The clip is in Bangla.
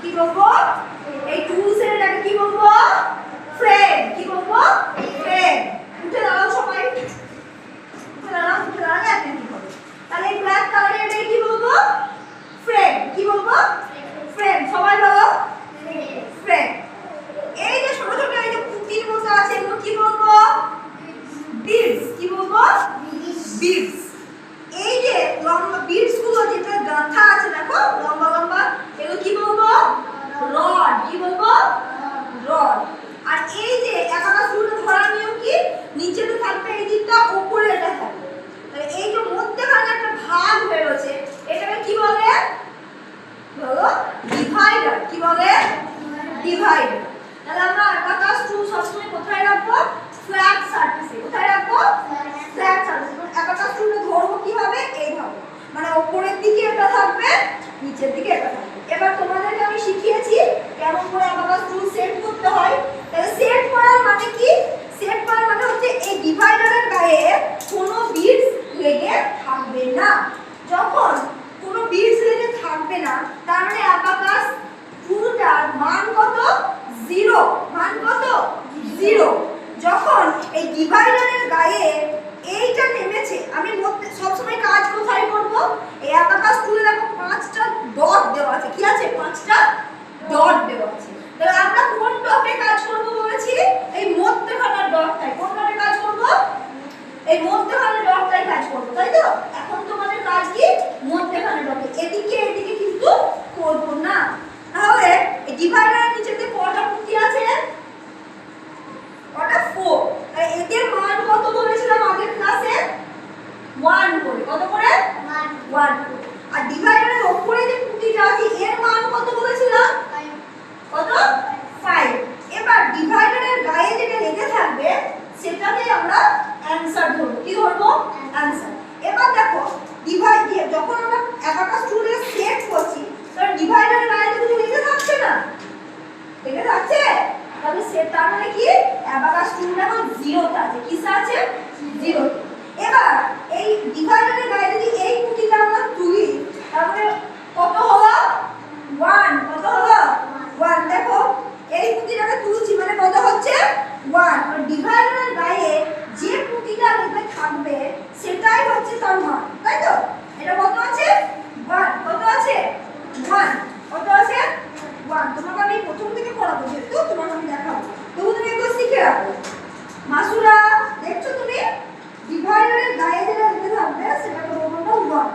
কি বলবো? এই টুলস এর এটাকে কি বলবো? ফ্রেম। কি বলবো? ফ্রেম। উঠে দাঁড়াও সবাই, উঠে দাঁড়াও, উঠে দাঁড়ালে অ্যাটেন্টিভ হবে। তাহলে এই ব্ল্যাক কালারের এটাকে কি বলবো? ফ্রেম। কি বলবো? ফ্রেম। সবাই বলো ফ্রেম। এই যে ছোট ছোট এই যে পুঁতির মতো আছে এগুলো কি বলবো? বিডস। কি বলবো? বিডস। এই যে লম্বা বিডস গুলো যেটা গাঁথা আছে দেখো লম্বা লম্বা, এগুলো কি বলবো? রড। কি বলবো? রড। আর এই যে একাটা স্ক্রুটা ধরার নিয়ম কি? নিচেতে থাকবে এই দিকটা, উপরে এটা থাকবে। তাহলে এই যে মধ্যখানে একটা ভাগ হয়ে রয়েছে এটাকে কি বলে? বলো ডিভাইডার। কি বলে? ডিভাইডার। তাহলে আমরা একাটা স্ক্রু সবসময় কোথায় রাখবো? ফ্ল্যাট সারফেসে। কোথায় রাখবো? ফ্ল্যাট সারফেসে। একাটা স্ক্রুটা ধরবো কিভাবে? এইভাবে, মানে উপরের দিকে এটা থাকবে, নিচের দিকে এটা থাকবে। এবার তোমাদেরকে আমি শিখিয়েছি কেমন করে একাটা স্ক্রু সেট করতে হয়। তাহলে সেট করার মানে কি? সেট করার মানে হচ্ছে এই ডিভাইডারের গায়ে কোনো বিটস লেগে থাকবে না। যখন কোনো বিটস লেগে থাকবে না তার মানে অ্যাবাকাস স্ক্রুটার মান কত? 0। মান কত? 0। যখন এই ডিভাইডারের গায়ে এইটা নেমেছে, আমি সবসময় কাজ কোথায় করব? এই অ্যাবাকাস স্ক্রুতে দেখো 5টা ডট দেওয়া আছে। কি আছে? 5টা ডট দেওয়া আছে। তাহলে আমরা কোন ডটে কাজ করব বলেছি? এই মধ্যখানের ডটটায়। কোন ডটে কাজ করব? এই মধ্যখানের ডটটায় কাজ করব, তাই তো? এখন তোমাদের কাজ কি? মধ্যখানের ডটে। এদিকে এদিকে কিন্তু করব না। তাহলে এই ডিভাইডারের নিচেতে কয়টা পুঁতি আছে? কয়টা? 4। তাহলে এদের মান কত বলেছিলাম আগের ক্লাসে? 1 করে। কত করে? 1 করে। আর ডিভাইডারের উপরে যে পুঁতিটা আছে এর মান কত বলেছিলাম? 5। কত? 5। এবার ডিভাইডারের গায়ে যেটা লেগে থাকবে সেটাকে আমরা অ্যানসার ধরব। কি ধরব? অ্যানসার। এবার দেখো যখন আমরা একাটা স্ক্রুকে সেট করছি তখন ডিভাইডারের গায়ে তো কিছু লেগে থাকছে না, লেগে থাকছে? তাহলে সেটা মানে কি? অ্যাবাকাস স্ক্রুটা এখন 0 তে আছে। কিসে আছে? 0। এবার এই ডিভাইডারের গায়ে যদি এই পুঁতিটা আমরা তুলি তাহলে কত হলো? 1। কত হলো? 1। দেখো এই পুঁতিটাকে তুলছি মানে কত হচ্ছে? 1। আর ডিভাইডারের গায়ে যে পুঁতিটা লেগে থাকবে সেটাই হচ্ছে তার মান, তাই তো? এটা কত আছে? 1। কত আছে? 1। কত আছে? 1। তোমাকে আমি প্রথম থেকে পড়াবো যেহেতু তোমাকে আমি দেখাবো, তবু তুমি একটু শিখে রাখো। মাসুরা দেখছো তুমি? ডিভাইডারের গায়ে যেটা লেগে থাকবে সেটাকে বলবো 1।